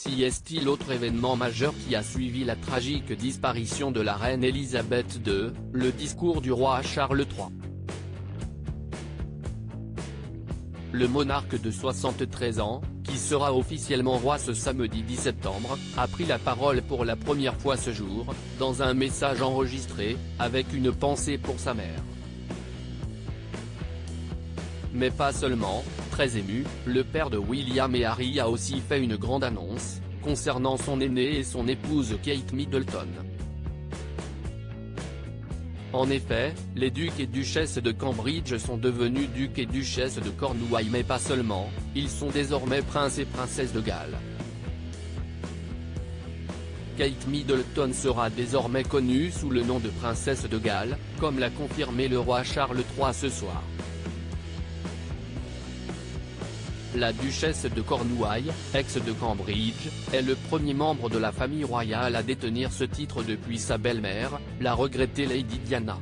Si est-il l'autre événement majeur qui a suivi la tragique disparition de la reine Elisabeth II, le discours du roi Charles III. Le monarque de 73 ans, qui sera officiellement roi ce samedi 10 septembre, a pris la parole pour la première fois ce jour, dans un message enregistré, avec une pensée pour sa mère. Mais pas seulement, très ému, le père de William et Harry a aussi fait une grande annonce, concernant son aîné et son épouse Kate Middleton. En effet, les ducs et duchesses de Cambridge sont devenus ducs et duchesses de Cornouailles, mais pas seulement, ils sont désormais princes et princesses de Galles. Kate Middleton sera désormais connue sous le nom de princesse de Galles, comme l'a confirmé le roi Charles III ce soir. La duchesse de Cornouailles, ex de Cambridge, est le premier membre de la famille royale à détenir ce titre depuis sa belle-mère, la regrettée Lady Diana.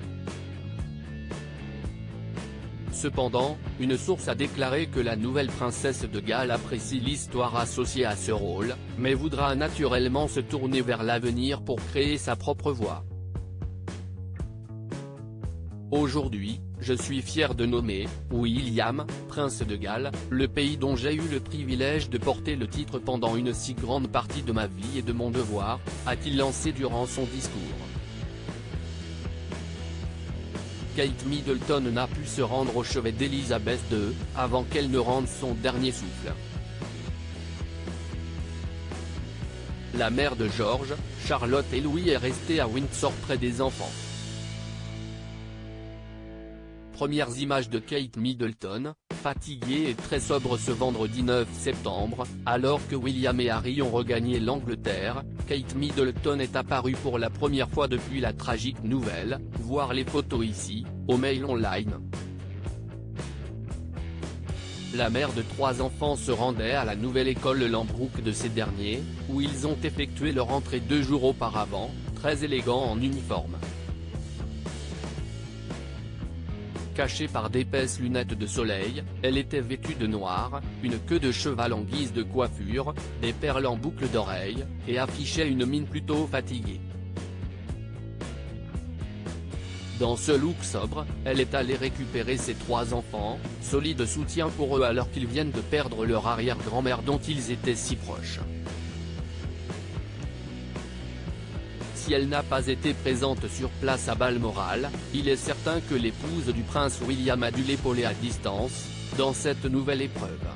Cependant, une source a déclaré que la nouvelle princesse de Galles apprécie l'histoire associée à ce rôle, mais voudra naturellement se tourner vers l'avenir pour créer sa propre voie. Aujourd'hui, je suis fier de nommer William, prince de Galles, le pays dont j'ai eu le privilège de porter le titre pendant une si grande partie de ma vie et de mon devoir, a-t-il lancé durant son discours. Kate Middleton n'a pu se rendre au chevet d'Elisabeth II, avant qu'elle ne rende son dernier souffle. La mère de George, Charlotte et Louis est restée à Windsor près des enfants. Premières images de Kate Middleton, fatiguée et très sobre ce vendredi 9 septembre, alors que William et Harry ont regagné l'Angleterre. Kate Middleton est apparue pour la première fois depuis la tragique nouvelle, voir les photos ici, au Mail Online. La mère de 3 enfants se rendait à la nouvelle école Lambrouck de ces derniers, où ils ont effectué leur entrée 2 jours auparavant, très élégants en uniforme. Cachée par d'épaisses lunettes de soleil, elle était vêtue de noir, une queue de cheval en guise de coiffure, des perles en boucle d'oreille, et affichait une mine plutôt fatiguée. Dans ce look sobre, elle est allée récupérer ses 3 enfants, solide soutien pour eux alors qu'ils viennent de perdre leur arrière-grand-mère dont ils étaient si proches. Si elle n'a pas été présente sur place à Balmoral, il est certain que l'épouse du prince William a dû l'épauler à distance, dans cette nouvelle épreuve.